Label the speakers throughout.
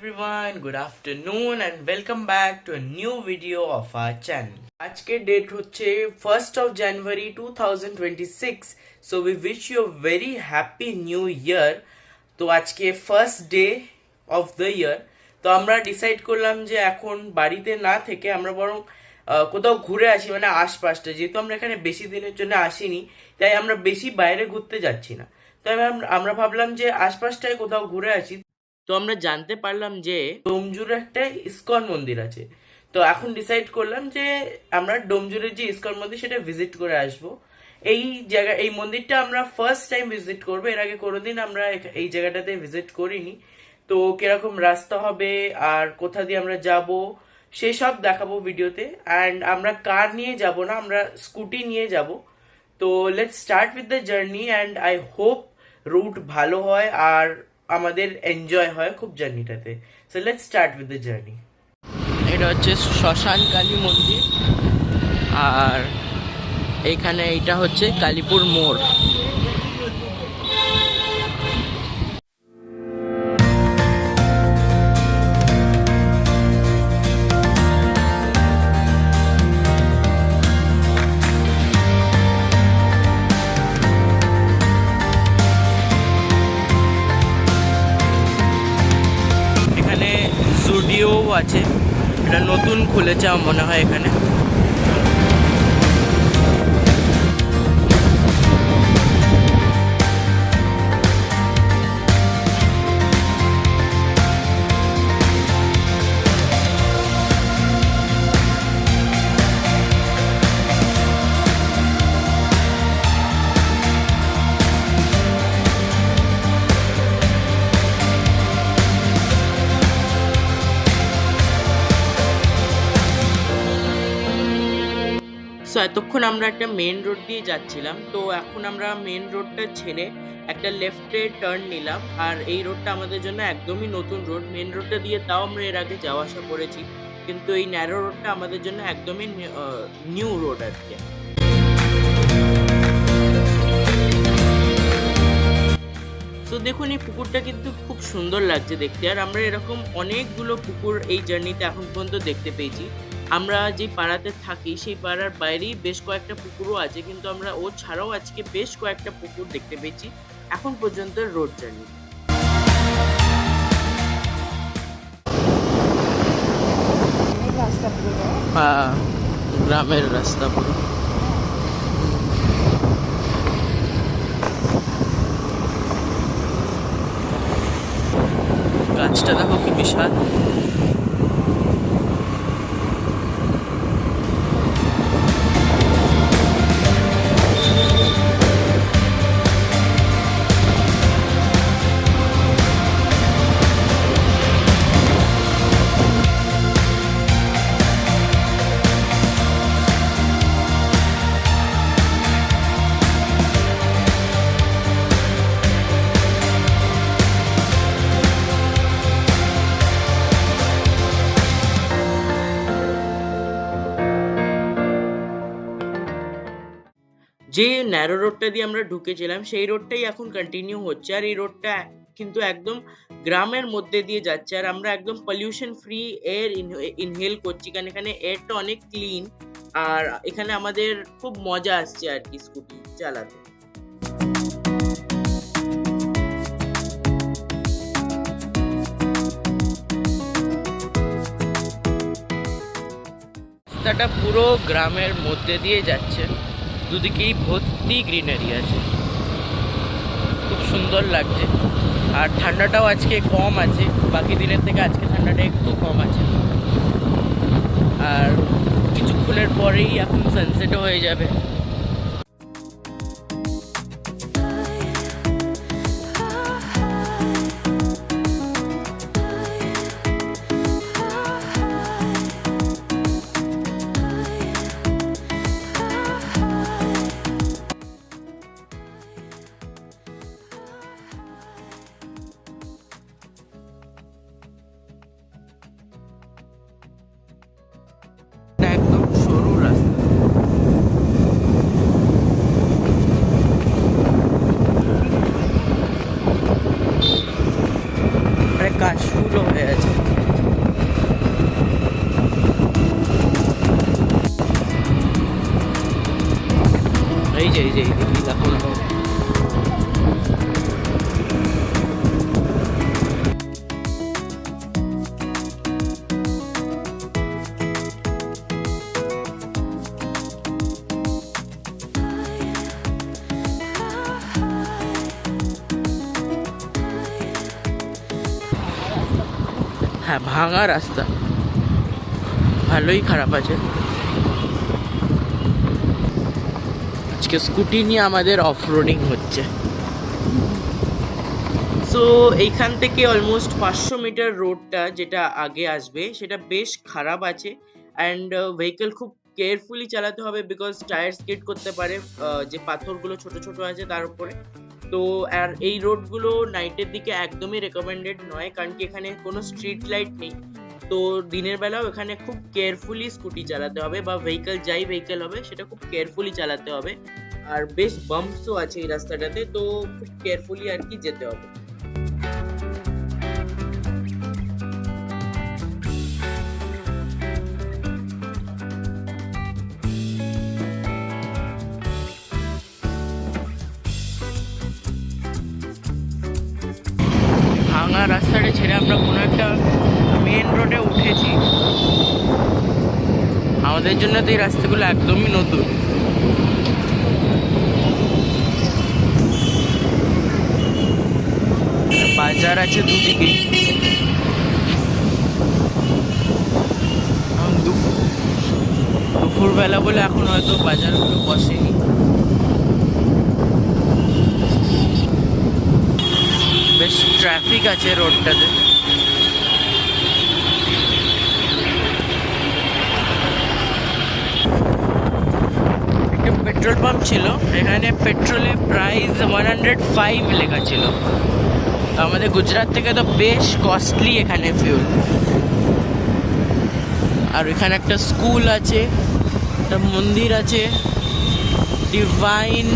Speaker 1: everyone, good afternoon and welcome back to a new video of our channel. আজকে date হচ্ছে 1st of January 2026. So we wish you a very happy new year. তো আজকে first day of the year. তো আমরা decide করলাম যে এখন বাড়িতে না থেকে আমরা বরং কোথাও ঘুরে আসি, মানে আশপাশটা, যেহেতু আমরা এখানে বেশি দিনের জন্য আসিনি তাই আমরা বেশি বাইরে ঘুরতে যাচ্ছি না। তাই আমরা ভাবলাম যে আশপাশটায় কোথাও ঘুরে আসি। তো আমরা জানতে পারলাম যে ডোমজুড়ে একটা ইসকন মন্দির আছে। তো এখন ডিসাইড করলাম যে আমরা ডোমজুড়ের যে ইসকন মন্দির সেটা ভিজিট করে আসব। এই মন্দিরটা আমরা ফার্স্ট টাইম ভিজিট করবো, এর আগে কোনোদিন আমরা এই জায়গাটাতে ভিজিট করিনি। তো কিরকম রাস্তা হবে আর কোথা দিয়ে আমরা যাব সেসব দেখাবো ভিডিওতে। অ্যান্ড আমরা কার নিয়ে যাব না, আমরা স্কুটি নিয়ে যাব। তো let's start with the journey and I hope route ভালো হয় আর আমাদের এনজয় হয় খুব জার্নিটাতে। So let's start with the journey. এটা হচ্ছে শ্মশান কালী মন্দির আর এইখানে এইটা হচ্ছে কালীপুর মোড়। জুডিও আছে, এটা নতুন খুলেছে আমার মনে হয় এখানে। সো এতক্ষণ আমরা একটা মেন রোড দিয়ে যাচ্ছিলাম, তো এখন আমরা মেন রোডটা ছেড়ে একটা লেফটে টার্ন নিলাম। আর এই রোডটা আমাদের জন্য একদমই নতুন রোড। মেন রোডটা দিয়ে তাও আমরা এর আগে যাওয়া আসা করেছি, কিন্তু এই ন্যারো রোডটা আমাদের জন্য একদমই নিউ রোড আর কি। তো দেখুন, এই পুকুরটা কিন্তু খুব সুন্দর লাগছে দেখতে। আর আমরা এরকম অনেকগুলো পুকুর এই জার্নিতে এখন পর্যন্ত দেখতে পেয়েছি। আমরা যে পাড়াতে থাকি সেই পাড়ার বাইরেই বেশ কয়েকটা পুকুরও আছে, কিন্তু আমরা ও ছাড়াও আজকে বেশ কয়েকটা পুকুর দেখতে পেয়েছি এখন পর্যন্ত রোড জার্নি। হ্যাঁ, গ্রামের রাস্তা পুরো। গাছটা দেখো কি বিশাল। যে ন্যারো রোডটা দিয়ে আমরা ঢুকেছিলাম সেই রোডটাই এখন কন্টিনিউ হচ্ছে। আর এই রোডটা কিন্তু একদম গ্রামের মধ্যে দিয়ে যাচ্ছে, আর আমরা একদম পলিউশন ফ্রি এয়ার ইনহেল করছি, কারণ এখানে এয়ারটা অনেক ক্লিন। আর এখানে আমাদের খুব মজা আসছে আর কি স্কুটি চালাতে। রাস্তাটা পুরো গ্রামের মধ্যে দিয়ে যাচ্ছে, দুদিকেই ভর্তি গ্রিনারি আছে, খুব সুন্দর লাগছে। আর ঠান্ডাটাও আজকে কম আছে, বাকি দিনের থেকে আজকে ঠান্ডাটা একটু কম আছে। আর কিছুক্ষণের পরেই এখন সানসেটও হয়ে যাবে। একদম সরু রাস্তা। হ্যাঁ, ভাঙা রাস্তা, ভালোই খারাপ আছে। আজকে স্কুটি নিয়ে আমাদের অফ রোডিং হচ্ছে। সো এইখান থেকে অলমোস্ট 500 মিটার রোডটা যেটা আগে আসবে সেটা বেশ খারাপ আছে, অ্যান্ড ভেহিকল খুব কেয়ারফুলি চালাতে হবে বিকজ টায়ার স্কিড করতে পারে যে পাথরগুলো ছোট ছোট আছে তার উপরে। তো আর এই রোডগুলো নাইটের দিকে একদমই রেকমেন্ডেড নয়, কারণ কি এখানে কোনো স্ট্রিট লাইট নেই। তো দিনের বেলাও এখানে খুব কেয়ারফুলি স্কুটি চালাতে হবে, বা ভেহিকল হবে সেটা খুব কেয়ারফুলি চালাতে হবে। আর বেশ বাম্পসও আছে এই রাস্তাটাতে, তো খুব কেয়ারফুলি আর কি যেতে হবে। ভাঙা রাস্তাটা ছেড়ে আমরা কোনো একটা মেন রোডে উঠেছি। আমাদের জন্য তো এই রাস্তাগুলো একদমই নতুন। বাজার আছে দুদিকেই। দুপুরবেলা বলে এখন হয়তো বাজারগুলো বসেনি। বেশ ট্রাফিক আছে রোডটাতে। একটা পেট্রোল পাম্প ছিল, এখানে পেট্রোলের প্রাইস 105 লেখা ছিল। আমাদের গুজরাট থেকে তো বেশ কস্টলি এখানে ফিউল। আর এখানে একটা স্কুল আছে, একটা মন্দির আছে, ডিভাইন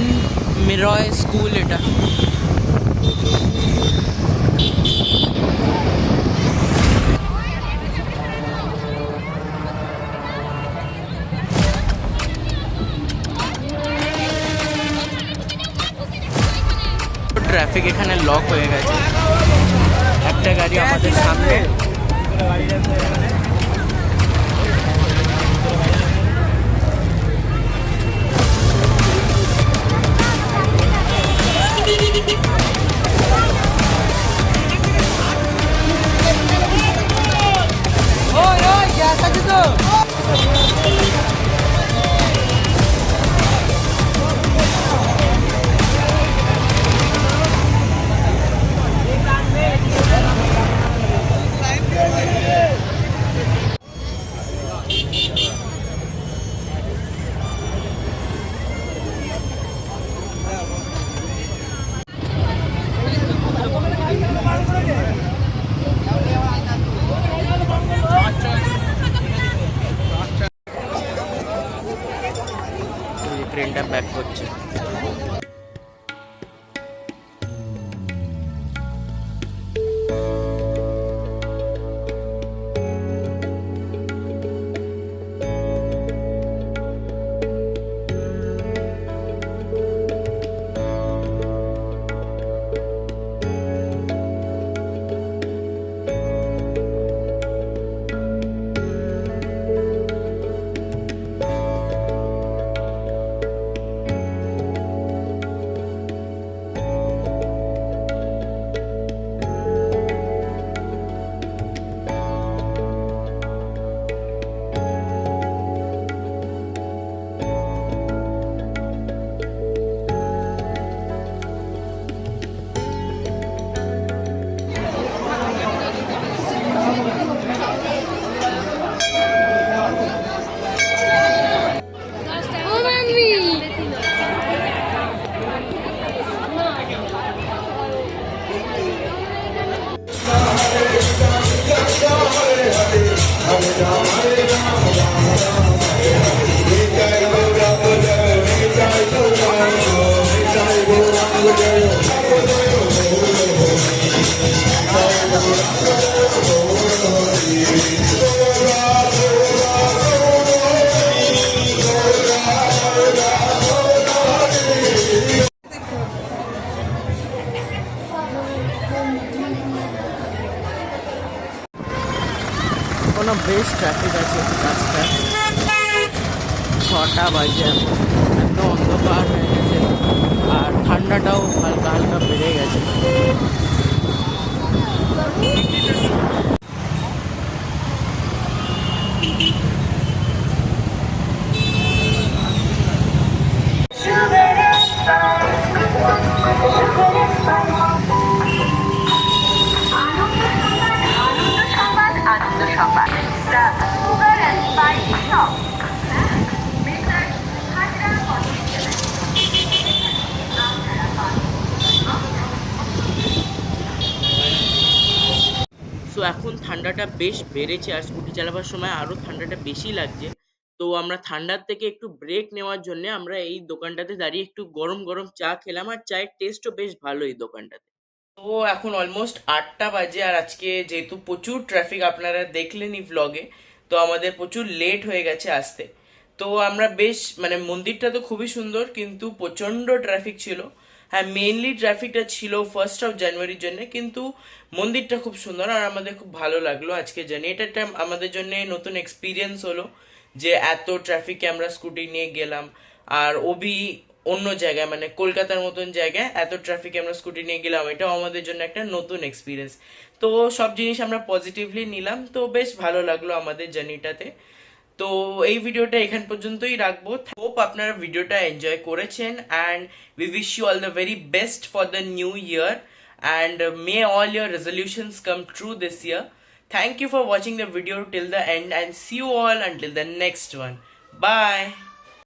Speaker 1: মিরয় স্কুল এটা। ট্রাফিক এখানে লক হয়ে গেছে, একটা গাড়ি আমাদের সামনে। ট্রেনটা ব্যাক করছে। কোনো বেশ ট্রাফিক আছে রাস্তায়। 6টা বাজে, একদম অন্ধকার হয়ে গেছে, আর ঠান্ডাটাও হালকা হালকা বেড়ে গেছে। ঠান্ডাটা বেশ বেড়েছে আর স্কুটি চালাবার সময় আরো ঠান্ডাটা বেশি লাগছে। তো আমরা ঠান্ডার থেকে একটু ব্রেক নেওয়ার জন্য আমরা এই দোকানটাতে দাঁড়িয়ে একটু গরম গরম চা খেলাম, আর চায়ের টেস্টও বেশ ভালো এই দোকানটাতে। তো এখন অলমোস্ট 8টা বাজে, আর আজকে যেহেতু প্রচুর ট্রাফিক আপনারা দেখলেনই ভ্লগে, তো আমাদের প্রচুর লেট হয়ে গেছে আসতে। তো আমরা বেশ মানে মন্দিরটা তো খুবই সুন্দর কিন্তু প্রচন্ড ট্রাফিক ছিল। হ্যাঁ, মেইনলি ট্রাফিকটা ছিল 1 জানুয়ারির জন্য, কিন্তু মন্দিরটা খুব সুন্দর আর আমাদের খুব ভালো লাগলো আজকে জার্নি। এটা একটা আমাদের জন্য নতুন এক্সপিরিয়েন্স হলো যে এত ট্রাফিকে আমরা স্কুটি নিয়ে গেলাম, আর ওবি অন্য জায়গায় মানে কলকাতার মতন জায়গায় এত ট্রাফিকে আমরা স্কুটি নিয়ে গেলাম, এটাও আমাদের জন্য একটা নতুন এক্সপিরিয়েন্স। তো সব জিনিস আমরা পজিটিভলি নিলাম, তো বেশ ভালো লাগলো আমাদের জার্নিটাতে। তো এই ভিডিওটা এখান পর্যন্তই রাখবো। হোপ আপনারা ভিডিওটা এনজয় করেছেন, and we wish you all the very best for the new year, and may all your resolutions come true this year. Thank you for watching the video till the end, and see you all until the next one. Bye.